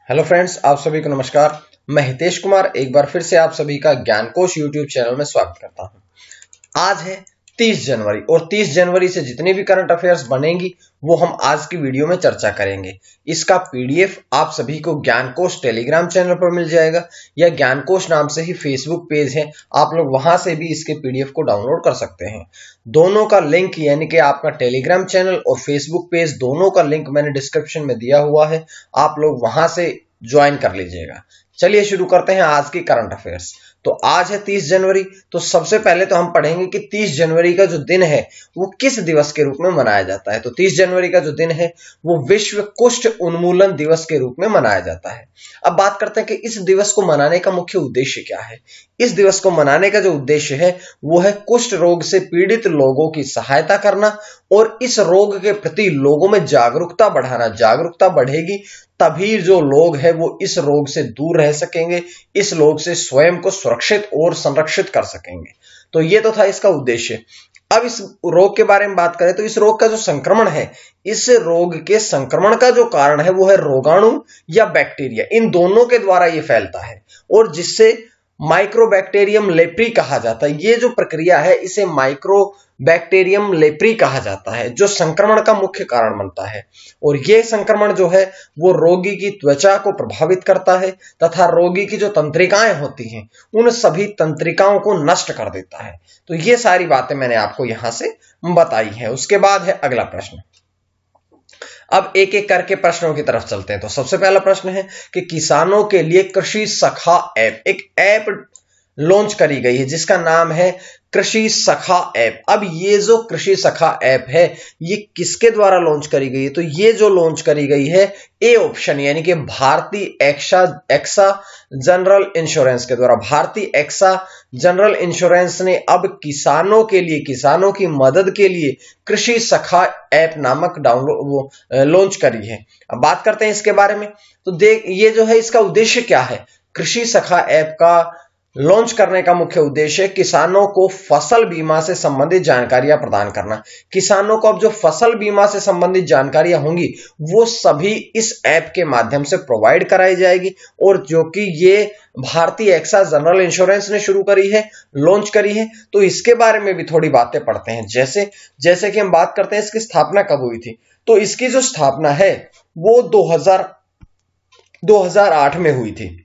Hello friends, आप सभी को नमस्कार। मैं हितेश कुमार एक बार फिर से आप सभी का ज्ञानकोश यूट्यूब चैनल में स्वागत करता हूं। आज है 30 जनवरी और 30 जनवरी से जितनी भी करंट अफेयर्स बनेंगी वो हम आज की वीडियो में चर्चा करेंगे। इसका पीडीएफ आप सभी को ज्ञानकोश टेलीग्राम चैनल पर मिल जाएगा या ज्ञानकोश नाम से ही फेसबुक पेज है, आप लोग वहां से भी इसके पीडीएफ को डाउनलोड कर सकते हैं। दोनों का लिंक यानी कि आपका टेलीग्राम चैनल और फेसबुक पेज दोनों का लिंक मैंने डिस्क्रिप्शन में दिया हुआ है, आप लोग वहां से ज्वाइन कर लीजिएगा। चलिए शुरू करते हैं आज की करंट अफेयर्स। तो आज है 30 जनवरी, तो सबसे पहले तो हम पढ़ेंगे कि 30 जनवरी का जो दिन है वो किस दिवस के रूप में मनाया जाता है। तो 30 जनवरी का जो दिन है वो विश्व कुष्ठ उन्मूलन दिवस के रूप में मनाया जाता है। अब बात करते हैं कि इस दिवस को मनाने का मुख्य उद्देश्य क्या है। इस दिवस को मनाने का जो उद्देश्य है वो है कुष्ठ रोग से पीड़ित लोगों की सहायता करना और इस रोग के प्रति लोगों में जागरूकता बढ़ाना। जागरूकता बढ़ेगी तभी जो लोग हैं वो इस रोग से दूर रह सकेंगे, इस रोग से स्वयं को सुरक्षित और संरक्षित कर सकेंगे। तो ये तो था इसका उद्देश्य। अब इस रोग के बारे में बात करें तो इस रोग का जो संक्रमण है, इस रोग के संक्रमण का जो कारण है वो है रोगाणु या बैक्टीरिया, इन दोनों के द्वारा ये फैलता है और जिससे माइक्रोबैक्टीरियम लेप्री कहा जाता है। ये जो प्रक्रिया है इसे माइक्रोबैक्टीरियम लेप्री कहा जाता है, जो संक्रमण का मुख्य कारण बनता है। और ये संक्रमण जो है वो रोगी की त्वचा को प्रभावित करता है तथा रोगी की जो तंत्रिकाएं होती हैं उन सभी तंत्रिकाओं को नष्ट कर देता है। तो ये सारी बातें मैंने आपको यहां से बताई है। उसके बाद है अगला प्रश्न। अब एक एक करके प्रश्नों की तरफ चलते हैं। तो सबसे पहला प्रश्न है कि किसानों के लिए कृषि सखा ऐप, एक ऐप लॉन्च करी गई है जिसका नाम है कृषि सखा ऐप। अब ये जो कृषि सखा ऐप है ये किसके द्वारा लॉन्च करी गई है? तो ये जो लॉन्च करी गई है ए ऑप्शन यानी कि भारतीय एक्सा जनरल इंश्योरेंस के द्वारा। भारतीय एक्सा जनरल इंश्योरेंस ने अब किसानों के लिए, किसानों की मदद के लिए कृषि सखा ऐप नामक लॉन्च करी है। अब बात करते हैं इसके बारे में। तो देख, ये जो है इसका उद्देश्य क्या है? कृषि सखा ऐप का लॉन्च करने का मुख्य उद्देश्य किसानों को फसल बीमा से संबंधित जानकारियां प्रदान करना। किसानों को अब जो फसल बीमा से संबंधित जानकारियां होंगी वो सभी इस ऐप के माध्यम से प्रोवाइड कराई जाएगी और जो कि ये भारतीय एक्सा जनरल इंश्योरेंस ने शुरू करी है, लॉन्च करी है। तो इसके बारे में भी थोड़ी बातें पढ़ते हैं। जैसे कि हम बात करते हैं इसकी स्थापना कब हुई थी। तो इसकी जो स्थापना है वो 2008 में हुई थी।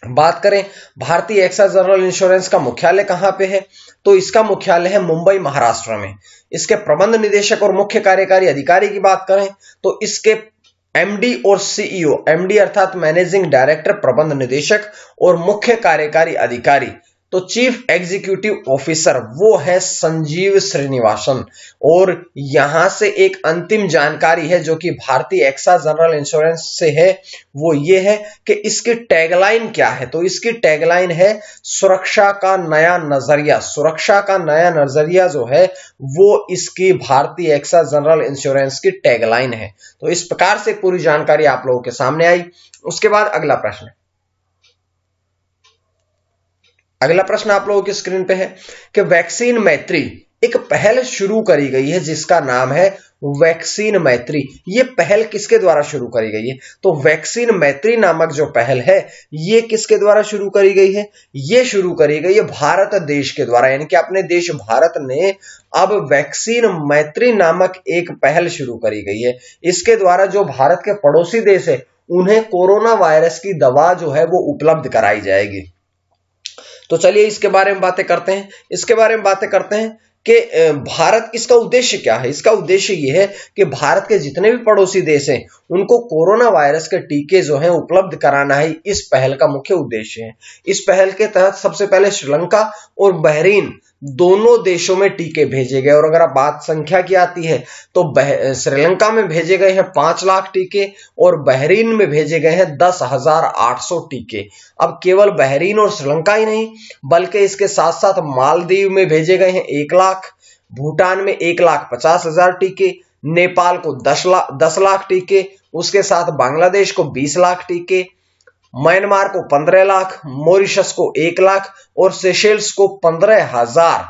बात करें भारतीय एक्सा जनरल इंश्योरेंस का मुख्यालय कहां पे है, तो इसका मुख्यालय है मुंबई, महाराष्ट्र में। इसके प्रबंध निदेशक और मुख्य कार्यकारी अधिकारी की बात करें तो इसके एमडी और सीईओ, एमडी अर्थात मैनेजिंग डायरेक्टर, प्रबंध निदेशक और मुख्य कार्यकारी अधिकारी, तो चीफ एग्जीक्यूटिव ऑफिसर वो है संजीव श्रीनिवासन। और यहां से एक अंतिम जानकारी है जो कि भारतीय एक्सा जनरल इंश्योरेंस से है, वो ये है कि इसकी टैगलाइन क्या है। तो इसकी टैगलाइन है सुरक्षा का नया नजरिया। सुरक्षा का नया नजरिया जो है वो इसकी भारतीय एक्सा जनरल इंश्योरेंस की टैगलाइन है। तो इस प्रकार से पूरी जानकारी आप लोगों के सामने आई। उसके बाद अगला प्रश्न, अगला प्रश्न आप लोगों की स्क्रीन पे है कि वैक्सीन मैत्री एक पहल शुरू करी गई है जिसका नाम है वैक्सीन मैत्री। ये पहल किसके द्वारा शुरू करी गई है? तो वैक्सीन मैत्री नामक जो पहल है ये किसके द्वारा शुरू करी गई है? ये शुरू करी गई है भारत देश के द्वारा, यानी कि अपने देश भारत ने अब वैक्सीन मैत्री नामक एक पहल शुरू करी गई है। इसके द्वारा जो भारत के पड़ोसी देश है उन्हें कोरोना वायरस की दवा जो है वो उपलब्ध कराई जाएगी। तो चलिए इसके बारे में बातें करते हैं। इसके बारे में बातें करते हैं कि भारत, इसका उद्देश्य क्या है? इसका उद्देश्य यह है कि भारत के जितने भी पड़ोसी देश हैं उनको कोरोना वायरस के टीके जो हैं उपलब्ध कराना ही इस पहल का मुख्य उद्देश्य है। इस पहल के तहत सबसे पहले श्रीलंका और बहरीन दोनों देशों में टीके भेजे गए। और अगर आप बात संख्या की आती है तो श्रीलंका में भेजे गए हैं 5 लाख टीके और बहरीन में भेजे गए हैं 10,800 टीके। अब केवल बहरीन और श्रीलंका ही नहीं बल्कि इसके साथ साथ मालदीव में भेजे गए हैं 1 लाख, भूटान में 1,50,000 टीके, नेपाल को 10 लाख टीके, उसके साथ बांग्लादेश को 20 लाख टीके, म्यांमार को 15 लाख, मॉरिशस को 1 लाख और सेशेल्स को 15,000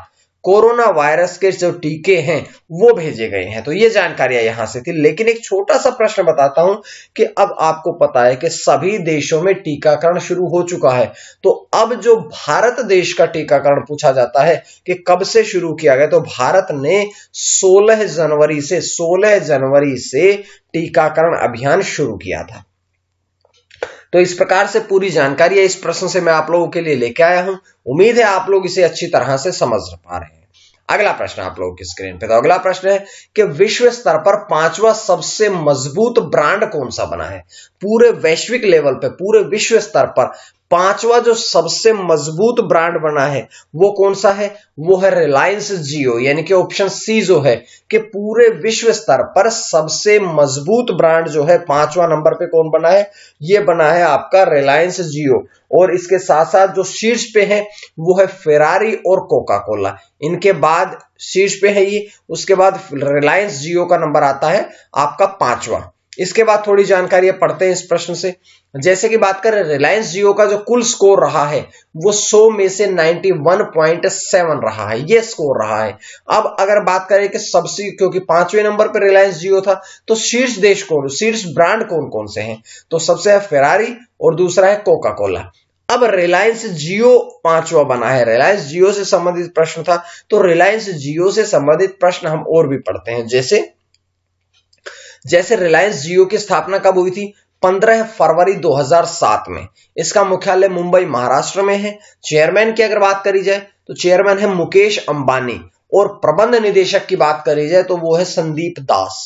कोरोना वायरस के जो टीके हैं वो भेजे गए हैं। तो ये जानकारियां यहां से थी। लेकिन एक छोटा सा प्रश्न बताता हूं कि अब आपको पता है कि सभी देशों में टीकाकरण शुरू हो चुका है, तो अब जो भारत देश का टीकाकरण पूछा जाता है कि कब से शुरू किया गया, तो भारत ने 16 जनवरी से टीकाकरण अभियान शुरू किया था। तो इस प्रकार से पूरी जानकारी इस प्रश्न से मैं आप लोगों के लिए लेके आया हूं। उम्मीद है आप लोग इसे अच्छी तरह से समझ पा रहे हैं। अगला प्रश्न आप लोगों की स्क्रीन पे, तो अगला प्रश्न है कि विश्व स्तर पर 5वां सबसे मजबूत ब्रांड कौन सा बना है? पूरे वैश्विक लेवल पे, पूरे विश्व स्तर पर 5वां जो सबसे मजबूत ब्रांड बना है वो कौन सा है? वो है रिलायंस जियो, यानी कि ऑप्शन सी जो है कि पूरे विश्व स्तर पर सबसे मजबूत ब्रांड जो है 5वां नंबर पे कौन बना है? ये बना है आपका रिलायंस जियो। और इसके साथ साथ जो शीर्ष पे है वो है फेरारी और कोका कोला, इनके बाद शीर्ष पे है ये, उसके बाद रिलायंस जियो का नंबर आता है आपका 5वां। इसके बाद थोड़ी जानकारी पढ़ते हैं इस प्रश्न से। जैसे कि बात करें रिलायंस जियो का जो कुल स्कोर रहा है वो 100 में से 91.7 रहा है, ये स्कोर रहा है। अब अगर बात करें कि सबसे, क्योंकि 5वें नंबर पर रिलायंस जियो था, तो शीर्ष देश कौन, शीर्ष ब्रांड कौन कौन से हैं? तो सबसे है फेरारी और दूसरा है कोका कोला। अब रिलायंस जियो 5वां बना है, रिलायंस जियो से संबंधित प्रश्न था, तो रिलायंस जियो से संबंधित प्रश्न हम और भी पढ़ते हैं। जैसे रिलायंस जियो की स्थापना कब हुई थी? 15 फरवरी 2007 में। इसका मुख्यालय मुंबई महाराष्ट्र में है। चेयरमैन की अगर बात करी जाए तो चेयरमैन है मुकेश अंबानी, और प्रबंध निदेशक की बात करी जाए तो वो है संदीप दास।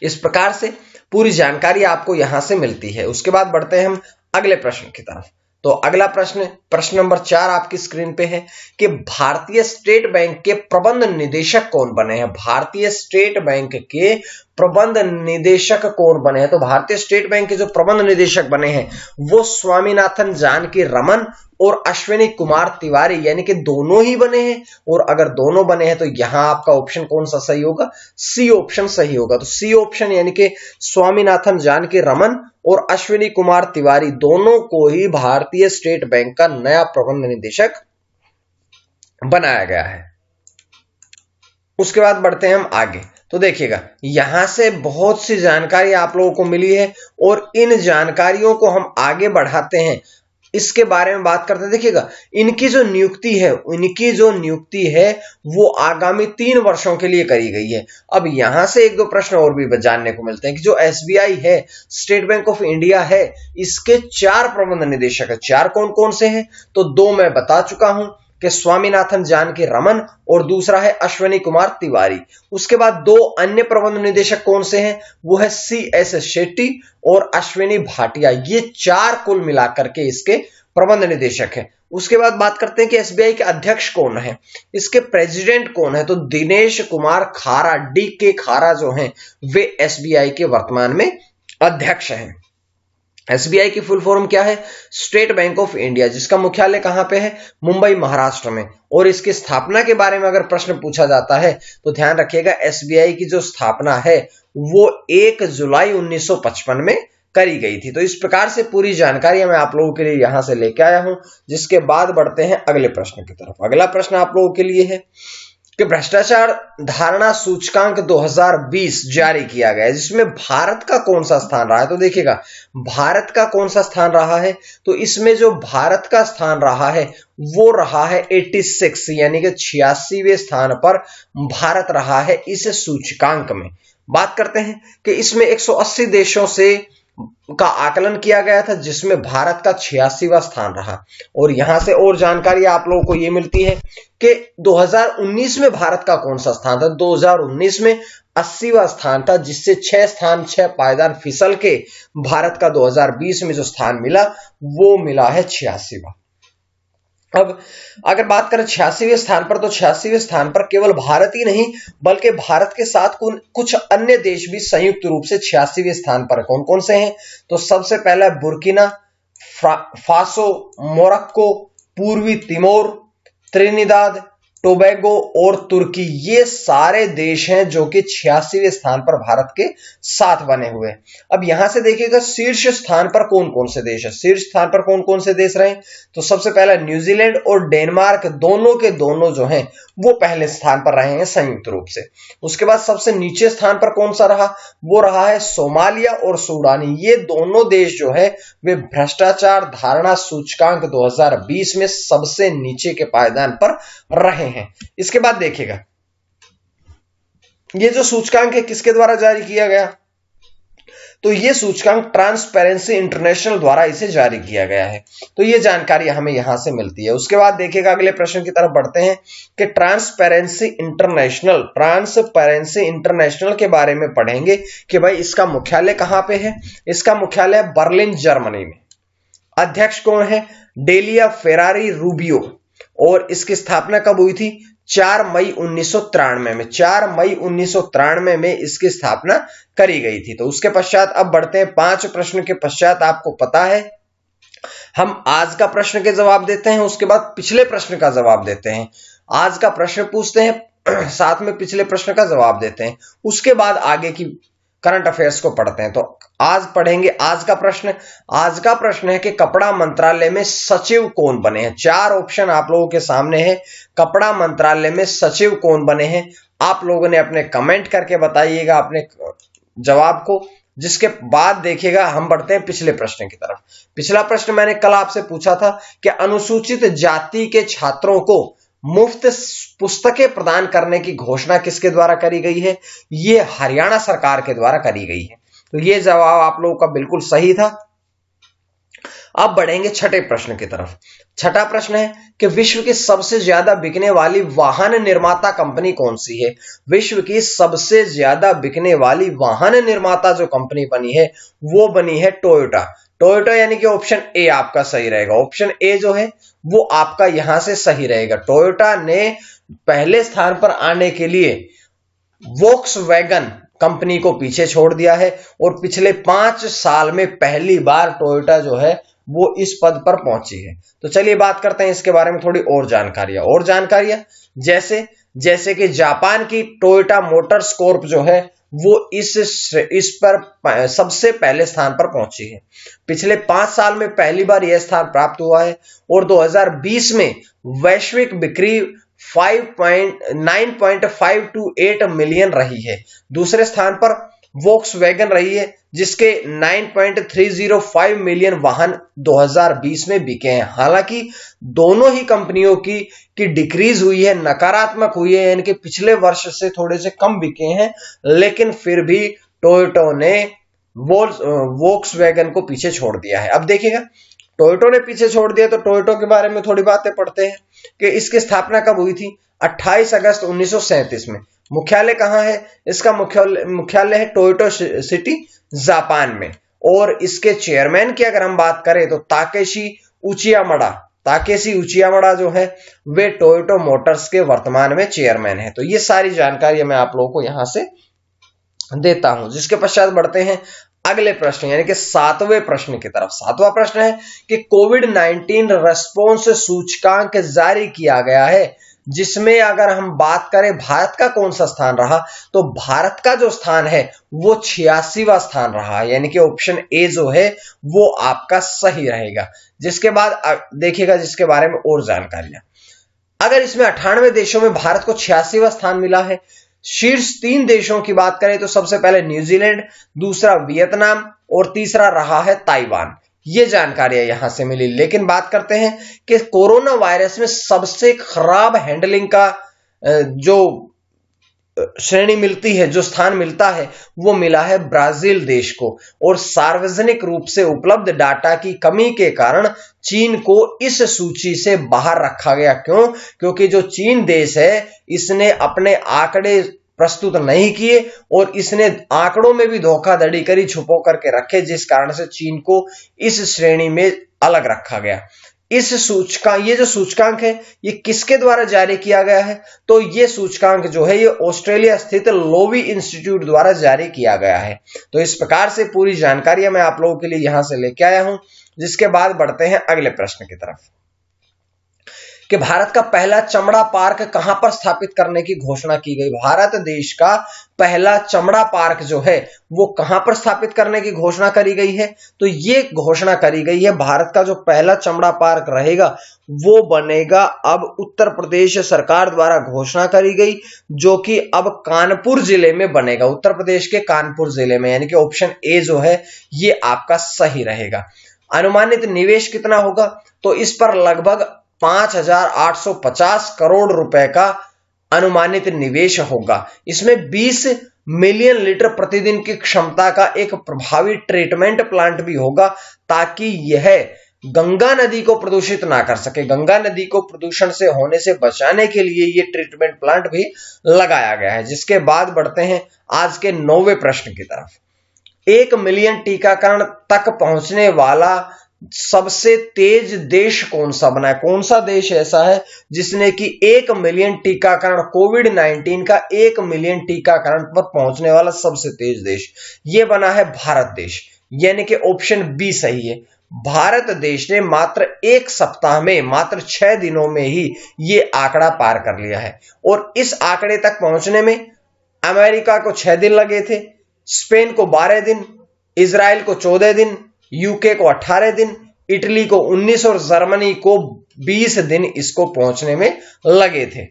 इस प्रकार से पूरी जानकारी आपको यहां से मिलती है। उसके बाद बढ़ते हैं हम अगले प्रश्न की तरफ। तो अगला प्रश्न नंबर 4 आपकी स्क्रीन पे है कि भारतीय स्टेट बैंक के प्रबंध निदेशक कौन बने हैं? भारतीय स्टेट बैंक के प्रबंध निदेशक कौन बने हैं? तो भारतीय स्टेट बैंक के जो प्रबंध निदेशक बने हैं वो स्वामीनाथन जानकी रमन और अश्विनी कुमार तिवारी, यानी कि दोनों ही बने हैं। और अगर दोनों बने हैं तो यहां आपका ऑप्शन कौन सा सही होगा? सी ऑप्शन सही होगा। तो सी ऑप्शन यानी कि स्वामीनाथन जानकी रमन और अश्विनी कुमार तिवारी दोनों को ही भारतीय स्टेट बैंक का नया प्रबंध निदेशक बनाया गया है। उसके बाद बढ़ते हैं हम आगे। तो देखिएगा यहां से बहुत सी जानकारी आप लोगों को मिली है और इन जानकारियों को हम आगे बढ़ाते हैं, इसके बारे में बात करते हैं। देखिएगा इनकी जो नियुक्ति है वो आगामी 3 वर्षों के लिए करी गई है। अब यहां से एक दो प्रश्न और भी जानने को मिलते हैं कि जो एसबीआई है, स्टेट बैंक ऑफ इंडिया है, इसके 4 प्रबंध निदेशक है। 4 कौन कौन से हैं? तो 2 मैं बता चुका हूं कि स्वामीनाथन जानकी रमन और दूसरा है अश्विनी कुमार तिवारी। उसके बाद 2 अन्य प्रबंध निदेशक कौन से हैं? वो है CS शेट्टी और अश्विनी भाटिया। ये 4 कुल मिलाकर के इसके प्रबंध निदेशक हैं। उसके बाद बात करते हैं कि एसबीआई के अध्यक्ष कौन है, इसके प्रेसिडेंट कौन है? तो दिनेश कुमार खारा, DK खारा जो हैं वे एसबीआई के वर्तमान में अध्यक्ष हैं। एसबीआई की फुल फॉर्म क्या है? स्टेट बैंक ऑफ इंडिया, जिसका मुख्यालय कहां पे है? मुंबई महाराष्ट्र में। और इसकी स्थापना के बारे में अगर प्रश्न पूछा जाता है तो ध्यान रखिएगा एसबीआई की जो स्थापना है वो 1 जुलाई 1955 में करी गई थी। तो इस प्रकार से पूरी जानकारी मैं आप लोगों के लिए यहां से लेके आया हूं। जिसके बाद बढ़ते हैं अगले प्रश्न की तरफ। अगला प्रश्न आप लोगों के लिए है कि भ्रष्टाचार धारणा सूचकांक 2020 जारी किया गया है, जिसमें भारत का कौन सा स्थान रहा है? तो देखिएगा भारत का कौन सा स्थान रहा है, तो इसमें जो भारत का स्थान रहा है वो रहा है 86, यानी कि 86वें स्थान पर भारत रहा है इस सूचकांक में। बात करते हैं कि इसमें 180 देशों से का आकलन किया गया था, जिसमें भारत का 86वां स्थान रहा। और यहां से और जानकारी आप लोगों को यह मिलती है कि 2019 में भारत का कौन सा स्थान था? 2019 में 80वां स्थान था, जिससे 6 पायदान फिसल के भारत का 2020 में जो स्थान मिला वो मिला है 86वां। अब अगर बात करें 86वें स्थान पर, तो 86वें स्थान पर केवल भारत ही नहीं बल्कि भारत के साथ कुछ अन्य देश भी संयुक्त रूप से 86वें स्थान पर। कौन कौन से हैं? तो सबसे पहला बुर्किना फासो, मोरक्को, पूर्वी तिमोर, त्रिनिदाद, टोबैगो और तुर्की, ये सारे देश हैं जो कि 86वें स्थान पर भारत के साथ बने हुए हैं। अब यहां से देखिएगा शीर्ष स्थान पर कौन कौन से देश है। शीर्ष स्थान पर कौन कौन से देश रहे, तो सबसे पहला न्यूजीलैंड और डेनमार्क, दोनों के दोनों जो हैं वो पहले स्थान पर रहे हैं संयुक्त रूप से। उसके बाद सबसे नीचे स्थान पर कौन सा रहा, वो रहा है सोमालिया और सूडानी। ये दोनों देश जो है वे भ्रष्टाचार धारणा सूचकांक 2020 में सबसे नीचे के पायदान पर रहे हैं। इसके बाद देखिएगा ये जो सूचकांक है किसके द्वारा जारी किया गया, तो ये सूचकांक ट्रांसपेरेंसी इंटरनेशनल द्वारा इसे जारी किया गया है। तो ये जानकारी हमें यहां से मिलती है। उसके बाद देखिएगा अगले प्रश्न की तरफ बढ़ते हैं कि ट्रांसपेरेंसी इंटरनेशनल के बारे में पढ़ेंगे कि भाई इसका मुख्यालय कहां पे है। इसका मुख्यालय बर्लिन जर्मनी में। अध्यक्ष कौन है, डेलिया फेरारी रूबियो, और इसकी स्थापना कब हुई थी, 4 मई 1993 में। 4 मई 1993 में इसकी स्थापना करी गई थी। तो उसके पश्चात अब बढ़ते हैं 5 प्रश्न के पश्चात। आपको पता है हम आज का प्रश्न के जवाब देते हैं, उसके बाद पिछले प्रश्न का जवाब देते हैं। आज का प्रश्न पूछते हैं, साथ में पिछले प्रश्न का जवाब देते हैं, उसके बाद आगे की करंट अफेयर्स को पढ़ते हैं। तो आज पढ़ेंगे आज का प्रश्न। आज का प्रश्न है कि कपड़ा मंत्रालय में सचिव कौन बने हैं। 4 ऑप्शन आप लोगों के सामने है। कपड़ा मंत्रालय में सचिव कौन बने हैं, आप लोगों ने अपने कमेंट करके बताइएगा अपने जवाब को। जिसके बाद देखिएगा हम बढ़ते हैं पिछले प्रश्न की तरफ। पिछला प्रश्न मैंने कल आपसे पूछा था कि अनुसूचित जाति के छात्रों को मुफ्त पुस्तकें प्रदान करने की घोषणा किसके द्वारा करी गई है, ये हरियाणा सरकार के द्वारा करी गई है। तो ये जवाब आप लोगों का बिल्कुल सही था। अब बढ़ेंगे छठे प्रश्न की तरफ। छठा प्रश्न है कि विश्व की सबसे ज्यादा बिकने वाली वाहन निर्माता कंपनी कौन सी है। विश्व की सबसे ज्यादा बिकने वाली वाहन निर्माता जो कंपनी बनी है वो बनी है टोयोटा। टोयोटा यानी कि ऑप्शन ए आपका सही रहेगा। ऑप्शन ए जो है वो आपका यहां से सही रहेगा। टोयोटा ने पहले स्थान पर आने के लिए वोक्सवैगन कंपनी को पीछे छोड़ दिया है और पिछले 5 साल में पहली बार टोयोटा जो है वो इस पद पर पहुंची है। तो चलिए बात करते हैं इसके बारे में थोड़ी और जानकारियां जैसे कि जापान की टोयोटा मोटर्स कॉर्प जो है वो इस पर सबसे पहले स्थान पर पहुंची है। पिछले 5 साल में पहली बार यह स्थान प्राप्त हुआ है और 2020 में वैश्विक बिक्री 9.528 मिलियन रही है। दूसरे स्थान पर वोक्सवैगन रही है जिसके 9.305 मिलियन वाहन 2020 में बिके हैं। हालांकि दोनों ही कंपनियों की डिक्रीज हुई है, नकारात्मक हुई है, यानी कि पिछले वर्ष से थोड़े से कम बिके हैं, लेकिन फिर भी टोयोटा ने वोक्सवैगन को पीछे छोड़ दिया है। अब देखिएगा टोयोटा ने पीछे छोड़ दिया तो टोयोटा के बारे में थोड़ी बातें पढ़ते हैं कि इसकी स्थापना कब हुई थी, 28 अगस्त 1937 में। मुख्यालय कहां है, इसका मुख्यालय है टोयोटा सिटी जापान में। और इसके चेयरमैन की अगर हम बात करें तो ताकेशी उचियामड़ा जो है वे टोयोटा मोटर्स के वर्तमान में चेयरमैन है। तो ये सारी जानकारी मैं आप लोगों को यहां से देता हूं। जिसके पश्चात बढ़ते हैं अगले प्रश्न यानी कि 7वें प्रश्न की तरफ। 7वां प्रश्न है कि कोविड-19 रेस्पॉन्स सूचकांक जारी किया गया है, जिसमें अगर हम बात करें भारत का कौन सा स्थान रहा, तो भारत का जो स्थान है वो 86वां स्थान रहा है, यानी कि ऑप्शन ए जो है वो आपका सही रहेगा। जिसके बाद देखिएगा जिसके बारे में और जानकारियां, अगर इसमें 98 देशों में भारत को 86वां स्थान मिला है। शीर्ष 3 देशों की बात करें तो सबसे पहले न्यूजीलैंड, दूसरा वियतनाम और तीसरा रहा है ताइवान। ये जानकारियां यहां से मिली। लेकिन बात करते हैं कि कोरोना वायरस में सबसे खराब हैंडलिंग का जो श्रेणी मिलती है, जो स्थान मिलता है वो मिला है ब्राजील देश को। और सार्वजनिक रूप से उपलब्ध डाटा की कमी के कारण चीन को इस सूची से बाहर रखा गया। क्यों? क्योंकि जो चीन देश है इसने अपने आंकड़े प्रस्तुत नहीं किए और इसने आंकड़ों में भी धोखाधड़ी करी, छुपो करके रखे, जिस कारण से चीन को इस श्रेणी में अलग रखा गया। ये जो सूचकांक है ये किसके द्वारा जारी किया गया है, तो ये सूचकांक जो है ये ऑस्ट्रेलिया स्थित लोवी इंस्टीट्यूट द्वारा जारी किया गया है। तो इस प्रकार से पूरी जानकारी मैं आप लोगों के लिए यहां से लेके आया हूं। जिसके बाद बढ़ते हैं अगले प्रश्न की तरफ कि भारत का पहला चमड़ा पार्क कहां पर स्थापित करने की घोषणा की गई। भारत देश का पहला चमड़ा पार्क जो है वो कहां पर स्थापित करने की घोषणा करी गई है, तो ये घोषणा करी गई है भारत का जो पहला चमड़ा पार्क रहेगा वो बनेगा, अब उत्तर प्रदेश सरकार द्वारा घोषणा करी गई, जो कि अब कानपुर जिले में बनेगा, उत्तर प्रदेश के कानपुर जिले में, यानी कि ऑप्शन ए जो है ये आपका सही रहेगा। अनुमानित निवेश कितना होगा, तो इस पर लगभग 5,850 करोड़ रुपए का अनुमानित निवेश होगा। इसमें 20 मिलियन लीटर प्रतिदिन की क्षमता का एक प्रभावी ट्रीटमेंट प्लांट भी होगा, ताकि यह गंगा नदी को प्रदूषित ना कर सके। गंगा नदी को प्रदूषण से होने से बचाने के लिए यह ट्रीटमेंट प्लांट भी लगाया गया है। जिसके बाद बढ़ते हैं आज के 9वें प्रश्न की तरफ। 1 मिलियन टीकाकरण तक पहुंचने वाला सबसे तेज देश कौन सा बना है, कौन सा देश ऐसा है जिसने कि 1 मिलियन टीकाकरण, कोविड-19 का 1 मिलियन टीकाकरण पर पहुंचने वाला सबसे तेज देश, यह बना है भारत देश, यानी कि ऑप्शन बी सही है। भारत देश ने मात्र 1 सप्ताह में, मात्र 6 दिनों में ही यह आंकड़ा पार कर लिया है। और इस आंकड़े तक पहुंचने में अमेरिका को 6 दिन लगे थे, स्पेन को 12 दिन, इजराइल को 14 दिन, यूके को 18 दिन, इटली को 19 और जर्मनी को 20 दिन इसको पहुंचने में लगे थे।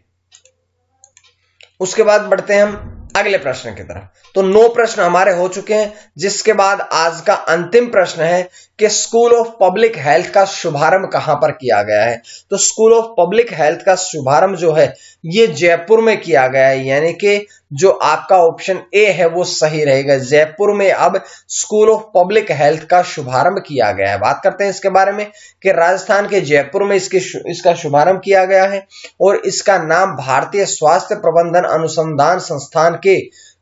उसके बाद बढ़ते हैं हम अगले प्रश्न की तरफ। तो 9 प्रश्न हमारे हो चुके हैं, जिसके बाद आज का अंतिम प्रश्न है कि स्कूल ऑफ पब्लिक हेल्थ का शुभारंभ कहां पर किया गया है। तो स्कूल ऑफ पब्लिक हेल्थ का शुभारंभ जो है ये जयपुर में किया गया है, यानी कि जो आपका ऑप्शन ए है वो सही रहेगा। जयपुर में अब स्कूल ऑफ पब्लिक हेल्थ का शुभारंभ किया गया है। बात करते हैं इसके बारे में कि राजस्थान के जयपुर में इसका शुभारंभ किया गया है और इसका नाम भारतीय स्वास्थ्य प्रबंधन अनुसंधान संस्थान के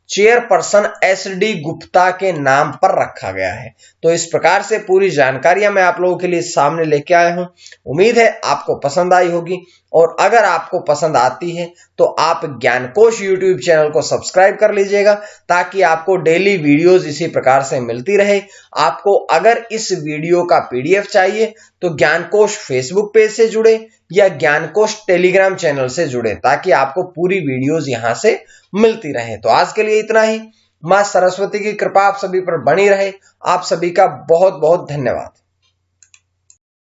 चेयरपर्सन एस.डी. गुप्ता के नाम पर रखा गया है। तो इस प्रकार से पूरी जानकारियां मैं आप लोगों के लिए सामने लेके आया हूं। उम्मीद है आपको पसंद आई होगी, और अगर आपको पसंद आती है तो आप ज्ञानकोश यूट्यूब चैनल को सब्सक्राइब कर लीजिएगा, ताकि आपको डेली वीडियोस इसी प्रकार से मिलती रहे। आपको अगर इस वीडियो का पीडीएफ चाहिए तो ज्ञानकोश फेसबुक पेज से जुड़े या ज्ञानकोश टेलीग्राम चैनल से जुड़े, ताकि आपको पूरी वीडियोस यहां से मिलती रहे। तो आज के लिए इतना ही। मां सरस्वती की कृपा आप सभी पर बनी रहे। आप सभी का बहुत बहुत धन्यवाद।